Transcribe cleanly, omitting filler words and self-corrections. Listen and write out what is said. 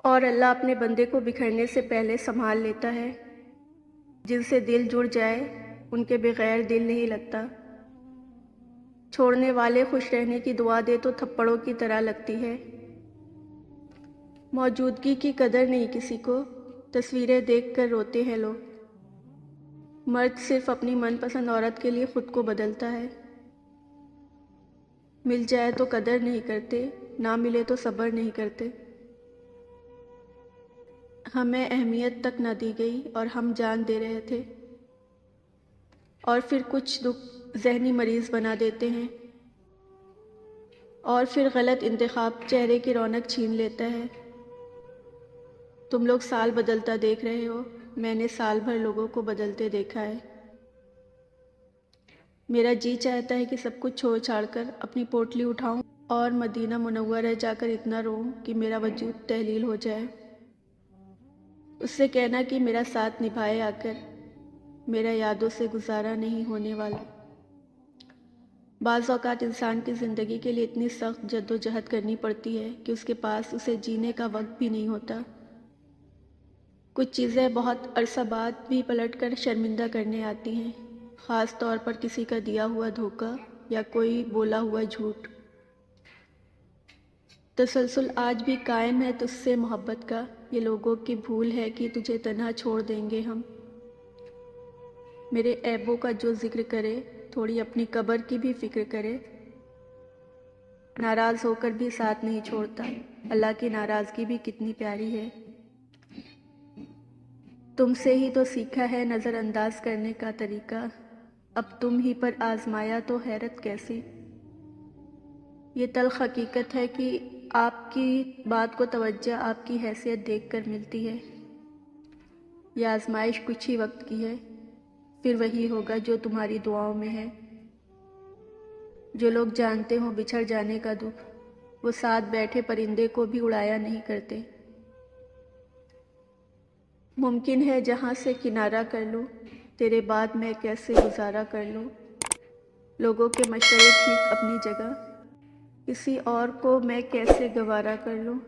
اور اللہ اپنے بندے کو بکھرنے سے پہلے سنبھال لیتا ہے۔ جن سے دل جڑ جائے ان کے بغیر دل نہیں لگتا۔ چھوڑنے والے خوش رہنے کی دعا دے تو تھپڑوں کی طرح لگتی ہے۔ موجودگی کی قدر نہیں کسی کو، تصویریں دیکھ کر روتے ہیں لوگ۔ مرد صرف اپنی من پسند عورت کے لیے خود کو بدلتا ہے۔ مل جائے تو قدر نہیں کرتے، نہ ملے تو صبر نہیں کرتے۔ ہمیں اہمیت تک نہ دی گئی اور ہم جان دے رہے تھے، اور پھر کچھ دکھ ذہنی مریض بنا دیتے ہیں، اور پھر غلط انتخاب چہرے کی رونق چھین لیتا ہے۔ تم لوگ سال بدلتا دیکھ رہے ہو، میں نے سال بھر لوگوں کو بدلتے دیکھا ہے۔ میرا جی چاہتا ہے کہ سب کچھ چھوڑ چھاڑ کر اپنی پوٹلی اٹھاؤں اور مدینہ منورہ جا کر اتنا روؤں کہ میرا وجود تحلیل ہو جائے۔ اس سے کہنا کہ میرا ساتھ نبھائے آ کر، میرا یادوں سے گزارا نہیں ہونے والا۔ بعض اوقات انسان کی زندگی کے لیے اتنی سخت جد و جہد کرنی پڑتی ہے کہ اس کے پاس اسے جینے کا وقت بھی نہیں ہوتا۔ کچھ چیزیں بہت عرصہ بعد بھی پلٹ کر شرمندہ کرنے آتی ہیں، خاص طور پر کسی کا دیا ہوا دھوکہ یا کوئی بولا ہوا جھوٹ۔ تسلسل آج بھی قائم ہے تجھ سے محبت کا، یہ لوگوں کی بھول ہے کہ تجھے تنہا چھوڑ دیں گے ہم۔ میرے عیبوں کا جو ذکر کرے، تھوڑی اپنی قبر کی بھی فکر کرے۔ ناراض ہو کر بھی ساتھ نہیں چھوڑتا، اللہ کی ناراضگی بھی کتنی پیاری ہے۔ تم سے ہی تو سیکھا ہے نظر انداز کرنے کا طریقہ، اب تم ہی پر آزمایا تو حیرت کیسی۔ یہ تلخ حقیقت ہے کہ آپ کی بات کو توجہ آپ کی حیثیت دیکھ کر ملتی ہے۔ یہ آزمائش کچھ ہی وقت کی ہے، پھر وہی ہوگا جو تمہاری دعاؤں میں ہے۔ جو لوگ جانتے ہوں بچھڑ جانے کا دکھ، وہ ساتھ بیٹھے پرندے کو بھی اڑایا نہیں کرتے۔ ممکن ہے جہاں سے کنارہ کر لوں، تیرے بعد میں کیسے گزارا کر لوں۔ لوگوں کے مشورے ٹھیک اپنی جگہ، کسی اور کو میں کیسے گوارا کر لوں۔